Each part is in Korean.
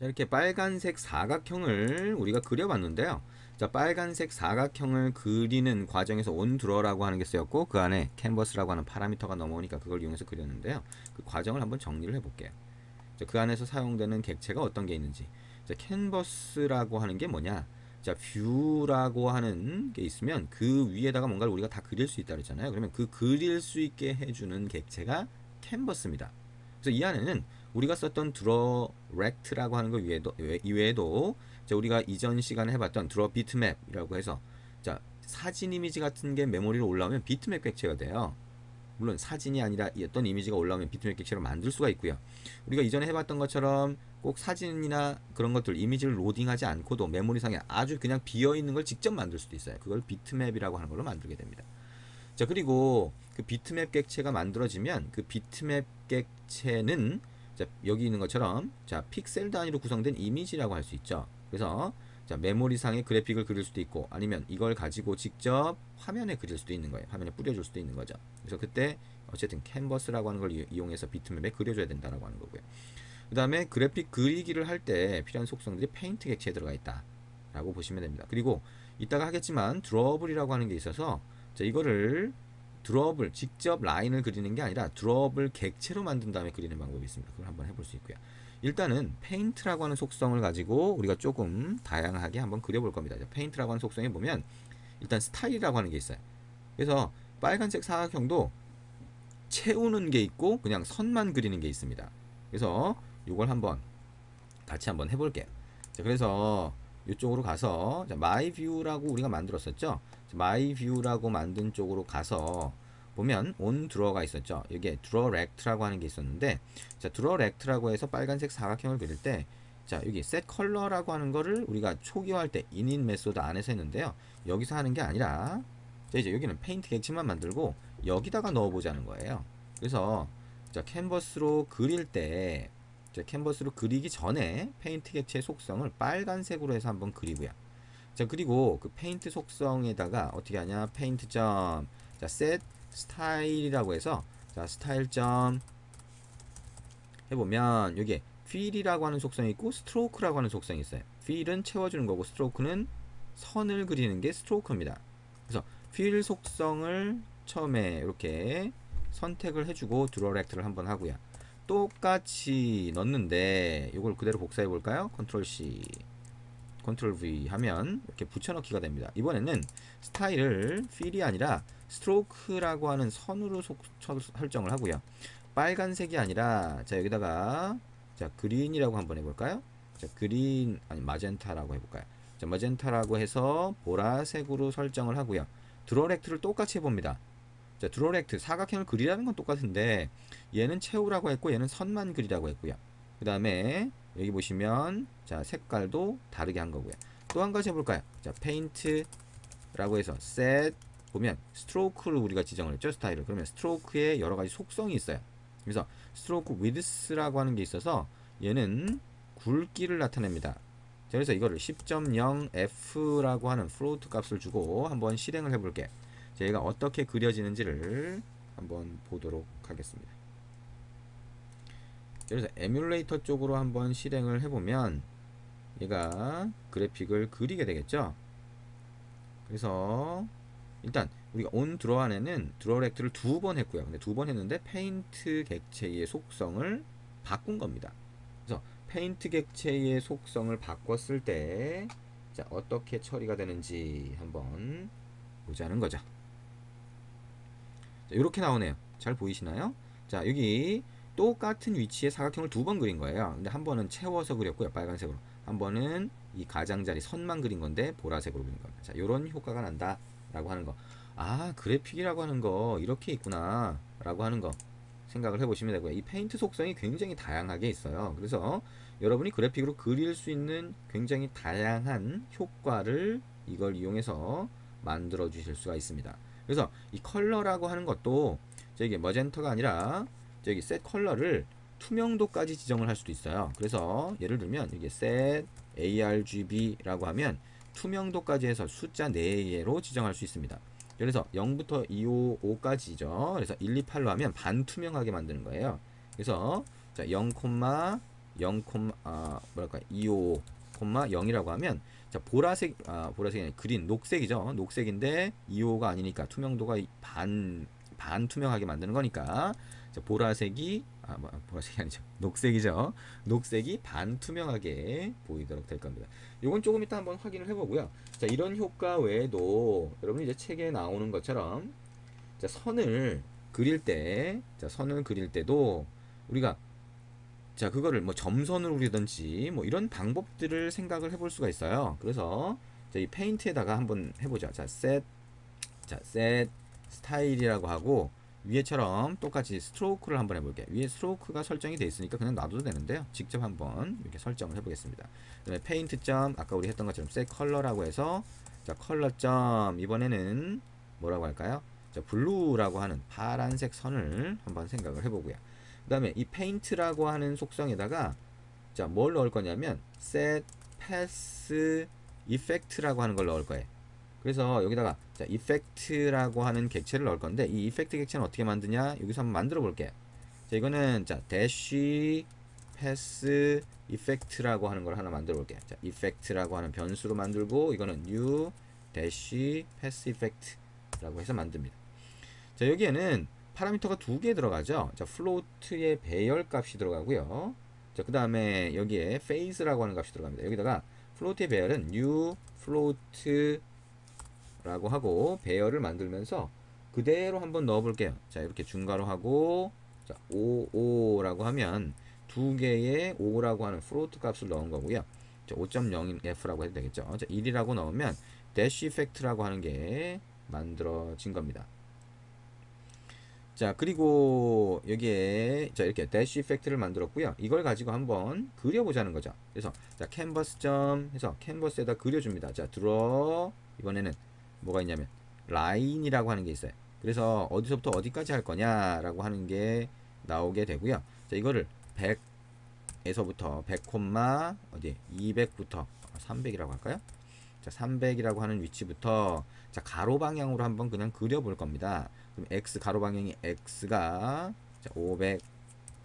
자, 이렇게 빨간색 사각형을 우리가 그려봤는데요. 자, 빨간색 사각형을 그리는 과정에서 온드러라고 하는 게 쓰였고, 그 안에 캔버스라고 하는 파라미터가 넘어오니까 그걸 이용해서 그렸는데요. 그 과정을 한번 정리를 해볼게요. 자, 그 안에서 사용되는 객체가 어떤 게 있는지. 자, 캔버스라고 하는 게 뭐냐? 자, 뷰라고 하는 게 있으면 그 위에다가 뭔가를 우리가 다 그릴 수 있다 그랬잖아요. 그러면 그 그릴 수 있게 해주는 객체가 캔버스입니다. 그래서 이 안에는 우리가 썼던 드러렉트라고 하는 거 이외에도 자, 우리가 이전 시간에 해봤던 드러 비트맵이라고 해서 자, 사진 이미지 같은 게 메모리로 올라오면 비트맵 객체가 돼요. 물론 사진이 아니라 어떤 이미지가 올라오면 비트맵 객체로 만들 수가 있고요. 우리가 이전에 해봤던 것처럼 꼭 사진이나 그런 것들 이미지를 로딩하지 않고도 메모리상에 아주 그냥 비어있는 걸 직접 만들 수도 있어요. 그걸 비트맵이라고 하는 걸로 만들게 됩니다. 자, 그리고 그 비트맵 객체가 만들어지면 그 비트맵 객체는 자, 여기 있는 것처럼 자, 픽셀 단위로 구성된 이미지라고 할 수 있죠. 그래서 자, 메모리상에 그래픽을 그릴 수도 있고 아니면 이걸 가지고 직접 화면에 그릴 수도 있는 거예요. 화면에 뿌려줄 수도 있는 거죠. 그래서 그때 어쨌든 캔버스라고 하는 걸 이용해서 비트맵에 그려줘야 된다라고 하는 거고요. 그 다음에 그래픽 그리기를 할 때 필요한 속성들이 페인트 객체에 들어가 있다 라고 보시면 됩니다. 그리고 이따가 하겠지만 드러블이라고 하는 게 있어서 자, 이거를 드러블 직접 라인을 그리는 게 아니라 드러블 객체로 만든 다음에 그리는 방법이 있습니다. 그걸 한번 해볼 수 있고요. 일단은 페인트라고 하는 속성을 가지고 우리가 조금 다양하게 한번 그려볼 겁니다. 페인트라고 하는 속성에 보면 일단 스타일이라고 하는 게 있어요. 그래서 빨간색 사각형도 채우는 게 있고 그냥 선만 그리는 게 있습니다. 그래서 이걸 한번 같이 한번 해볼게요. 자, 그래서 이쪽으로 가서 마이 뷰라고 우리가 만들었었죠. 마이 뷰라고 만든 쪽으로 가서 보면 온 드러가 있었죠. 여기에 드러렉트라고 하는 게 있었는데 자, 드러렉트라고 해서 빨간색 사각형을 그릴 때 자, 여기 set color라고 하는 거를 우리가 초기화할 때 init 메소드 안에서 했는데요. 여기서 하는 게 아니라 자, 이제 여기는 페인트 객체만 만들고 여기다가 넣어보자는 거예요. 그래서 자, 캔버스로 그릴 때 자, 캔버스로 그리기 전에 페인트 객체의 속성을 빨간색으로 해서 한번 그리고요. 자, 그리고 그 페인트 속성에다가 어떻게 하냐? 페인트 점 자, set 스타일이라고 해서 자, 스타일 점 해보면 여기에 fill이라고 하는 속성이 있고 stroke라고 하는 속성이 있어요. fill은 채워주는 거고 stroke는 선을 그리는 게 스트로크입니다. 그래서 fill 속성을 처음에 이렇게 선택을 해주고 드러렉트를 한번 하고요. 똑같이 넣는데 이걸 그대로 복사해 볼까요? 컨트롤 C 컨트롤 V 하면 이렇게 붙여넣기가 됩니다. 이번에는 스타일을 fill이 아니라 스트로크라고 하는 선으로 설정을 하고요. 빨간색이 아니라 자, 여기다가 자, 그린이라고 한번 해볼까요? 자, 그린 아니 마젠타라고 해볼까요? 자, 마젠타라고 해서 보라색으로 설정을 하고요. 드러렉트를 똑같이 해봅니다. 자, 드러렉트 사각형을 그리라는 건 똑같은데 얘는 채우라고 했고 얘는 선만 그리라고 했고요. 그 다음에 여기 보시면 자, 색깔도 다르게 한 거고요. 또 한 가지 해볼까요? 자, 페인트라고 해서 set 보면 스트로크를 우리가 지정을 했죠. 스타일을. 그러면 스트로크에 여러 가지 속성이 있어요. 그래서 스트로크 위드스라고 하는 게 있어서 얘는 굵기를 나타냅니다. 자, 그래서 이거를 10.0f라고 하는 플로트 값을 주고 한번 실행을 해볼게요. 얘가 어떻게 그려지는지를 한번 보도록 하겠습니다. 그래서 에뮬레이터 쪽으로 한번 실행을 해보면 얘가 그래픽을 그리게 되겠죠. 그래서 일단 우리가 온 드러 안에는 드러렉트를 2번 했고요. 근데 2번 했는데 페인트 객체의 속성을 바꾼 겁니다. 그래서 페인트 객체의 속성을 바꿨을 때 자, 어떻게 처리가 되는지 한번 보자는 거죠. 자, 이렇게 나오네요. 잘 보이시나요? 자, 여기 똑같은 위치에 사각형을 2번 그린 거예요. 근데 한 번은 채워서 그렸고요. 빨간색으로. 한 번은 이 가장자리 선만 그린 건데 보라색으로 그린 겁니다. 자, 요런 효과가 난다 라고 하는 거. 아, 그래픽이라고 하는 거 이렇게 있구나 라고 하는 거 생각을 해보시면 되고요. 이 페인트 속성이 굉장히 다양하게 있어요. 그래서 여러분이 그래픽으로 그릴 수 있는 굉장히 다양한 효과를 이걸 이용해서 만들어 주실 수가 있습니다. 그래서 이 컬러라고 하는 것도 저기 머젠터가 아니라 저기 셋 컬러를 투명도까지 지정을 할 수도 있어요. 그래서 예를 들면 이게 set argb라고 하면 투명도까지 해서 숫자 4개로 지정할 수 있습니다. 그래서 0부터 255까지죠. 그래서 128로 하면 반투명하게 만드는 거예요. 그래서 자, 0, 0, 뭐랄까 255, 0이라고 하면 자 보라색 보라색이 아니라 그린 녹색이죠. 녹색인데 255가 아니니까 투명도가 반 투명하게 만드는 거니까 자, 보라색이 보라색이 아니죠. 녹색이죠. 녹색이 반투명하게 보이도록 될 겁니다. 이건 조금 이따 한번 확인을 해보고요. 자, 이런 효과 외에도 여러분 이제 책에 나오는 것처럼 자, 선을 그릴 때도 우리가 자, 그거를 뭐 점선으로 그리든지 뭐 이런 방법들을 생각을 해볼 수가 있어요. 그래서 자, 이 페인트에다가 한번 해보자. 셋 스타일이라고 하고 위에처럼 똑같이 스트로크를 한번 해볼게요. 위에 스트로크가 설정이 되어 있으니까 그냥 놔둬도 되는데요. 직접 한번 이렇게 설정을 해보겠습니다. 그다음에 페인트 점 아까 우리 했던 것처럼 셋 컬러라고 해서 자 컬러 점 이번에는 뭐라고 할까요? 자 블루라고 하는 파란색 선을 한번 생각을 해보고요. 그 다음에 이 페인트라고 하는 속성에다가 자 뭘 넣을 거냐면 set pass effect라고 하는 걸 넣을 거예요. 그래서 여기다가 자 이펙트라고 하는 객체를 넣을 건데 이 이펙트 객체는 어떻게 만드냐 여기서 한번 만들어 볼게요. 자 이거는 자 대쉬 패스 이펙트라고 하는 걸 하나 만들어 볼게요. 자 이펙트라고 하는 변수로 만들고 이거는 new 대쉬 패스 이펙트라고 해서 만듭니다. 자 여기에는 파라미터가 두 개 들어가죠. 자 플로트의 배열 값이 들어가고요. 자 그 다음에 여기에 phase라고 하는 값이 들어갑니다. 여기다가 플로트의 배열은 new float 라고 하고 배열을 만들면서 그대로 한번 넣어 볼게요. 자 이렇게 중괄호 하고 자 55라고 하면 두 개의 5라고 하는 플로트 값을 넣은 거고요. 자 5.0f라고 해도 되겠죠. 자 1이라고 넣으면 대쉬 이펙트라고 하는 게 만들어진 겁니다. 자 그리고 여기에 자 이렇게 대쉬 이펙트를 만들었고요. 이걸 가지고 한번 그려보자는 거죠. 그래서 자 캔버스 점 해서 캔버스에다 그려줍니다. 자 드러 이번에는 뭐가 있냐면 라인이라고 하는 게 있어요. 그래서 어디서부터 어디까지 할 거냐라고 하는 게 나오게 되고요. 자 이거를 100에서부터 100, 어디 200부터 300이라고 할까요? 자 300이라고 하는 위치부터 자 가로 방향으로 한번 그냥 그려 볼 겁니다. 그럼 x 가로 방향이 x가 자 500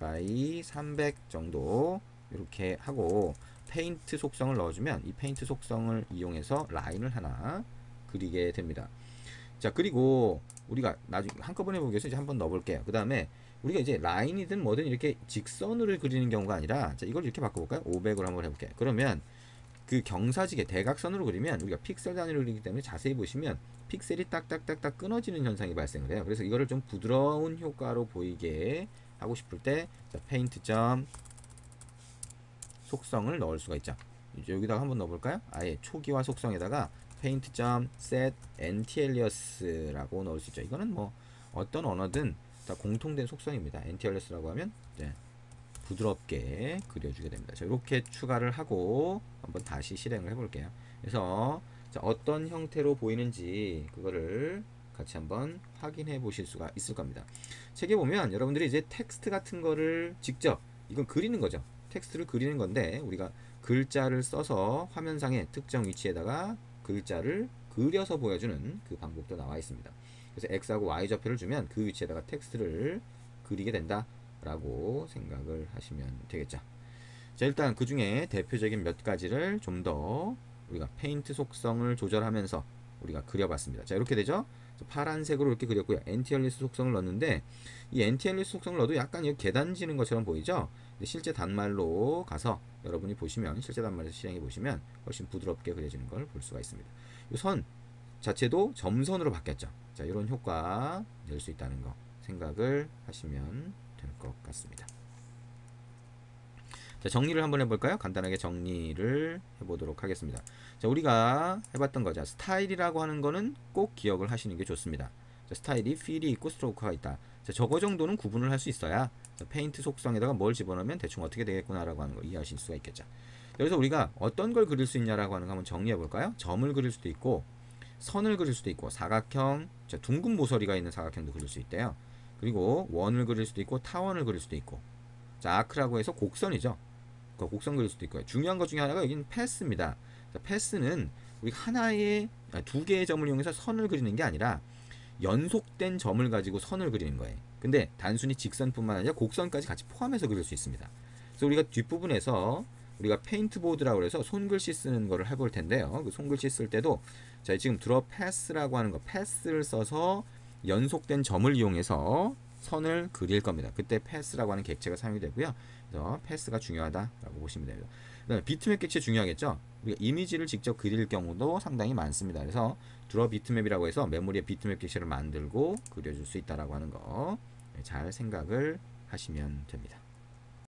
by 300 정도 이렇게 하고 페인트 속성을 넣어주면 이 페인트 속성을 이용해서 라인을 하나 그리게 됩니다. 자 그리고 우리가 나중에 한꺼번에 보기 위해서 이제 한번 넣어볼게요. 그 다음에 우리가 이제 라인이든 뭐든 이렇게 직선으로 그리는 경우가 아니라 자 이걸 이렇게 바꿔볼까요? 500으로 한번 해볼게요. 그러면 그 경사지게 대각선으로 그리면 우리가 픽셀 단위로 그리기 때문에 자세히 보시면 픽셀이 딱딱딱딱 끊어지는 현상이 발생을 해요. 그래서 이거를 좀 부드러운 효과로 보이게 하고 싶을 때 자, 페인트 점 속성을 넣을 수가 있죠. 이제 여기다가 한번 넣어볼까요? 아예 초기화 속성에다가 페인트 점 set anti-alias라고 넣을 수 있죠. 이거는 뭐 어떤 언어든 다 공통된 속성입니다. anti-alias라고 하면 네, 부드럽게 그려주게 됩니다. 자, 이렇게 추가를 하고 한번 다시 실행을 해볼게요. 그래서 자, 어떤 형태로 보이는지 그거를 같이 한번 확인해 보실 수가 있을 겁니다. 책에 보면 여러분들이 이제 텍스트 같은 거를 직접 이건 그리는 거죠. 텍스트를 그리는 건데 우리가 글자를 써서 화면상의 특정 위치에다가 글자를 그려서 보여주는 그 방법도 나와 있습니다. 그래서 X하고 Y 좌표를 주면 그 위치에다가 텍스트를 그리게 된다 라고 생각을 하시면 되겠죠. 자 일단 그 중에 대표적인 몇 가지를 좀 더 우리가 페인트 속성을 조절하면서 우리가 그려봤습니다. 자 이렇게 되죠. 파란색으로 이렇게 그렸고요. 엔티얼리스 속성을 넣었는데 이 엔티얼리스 속성을 넣어도 약간 계단 지는 것처럼 보이죠. 근데 실제 단말로 가서 여러분이 보시면 실제 단말에서 실행해 보시면 훨씬 부드럽게 그려지는 걸 볼 수가 있습니다. 이 선 자체도 점선으로 바뀌었죠. 자 이런 효과 낼 수 있다는 거 생각을 하시면 될 것 같습니다. 자, 정리를 한번 해볼까요? 간단하게 정리를 해보도록 하겠습니다. 자, 우리가 해봤던 거죠. 스타일이라고 하는 거는 꼭 기억을 하시는 게 좋습니다. 자, 스타일이 필이 있고 스트로크가 있다. 자, 저거 정도는 구분을 할 수 있어야 자, 페인트 속성에다가 뭘 집어넣으면 대충 어떻게 되겠구나라고 하는 걸 이해하실 수가 있겠죠. 그래서 우리가 어떤 걸 그릴 수 있냐라고 하는 거 한번 정리해 볼까요? 점을 그릴 수도 있고 선을 그릴 수도 있고 사각형, 자, 둥근 모서리가 있는 사각형도 그릴 수 있대요. 그리고 원을 그릴 수도 있고 타원을 그릴 수도 있고 자 아크라고 해서 곡선이죠. 그 곡선 그릴 수도 있고요. 중요한 것 중에 하나가 여기는 패스입니다. 자, 패스는 우리 하나의 두 개의 점을 이용해서 선을 그리는 게 아니라 연속된 점을 가지고 선을 그리는 거예요. 근데 단순히 직선뿐만 아니라 곡선까지 같이 포함해서 그릴 수 있습니다. 그래서 우리가 뒷부분에서 우리가 페인트보드라고 해서 손글씨 쓰는 거를 해볼 텐데요. 그 손글씨 쓸 때도 자, 지금 드러 패스라고 하는 거, 패스를 써서 연속된 점을 이용해서 선을 그릴 겁니다. 그때 패스라고 하는 객체가 사용이 되고요. 그래서 패스가 중요하다라고 보시면 됩니다. 그다음에 비트맵 객체 중요하겠죠. 우리가 이미지를 직접 그릴 경우도 상당히 많습니다. 그래서 드러 비트맵이라고 해서 메모리에 비트맵 객체를 만들고 그려줄 수 있다라고 하는 거 잘 생각을 하시면 됩니다.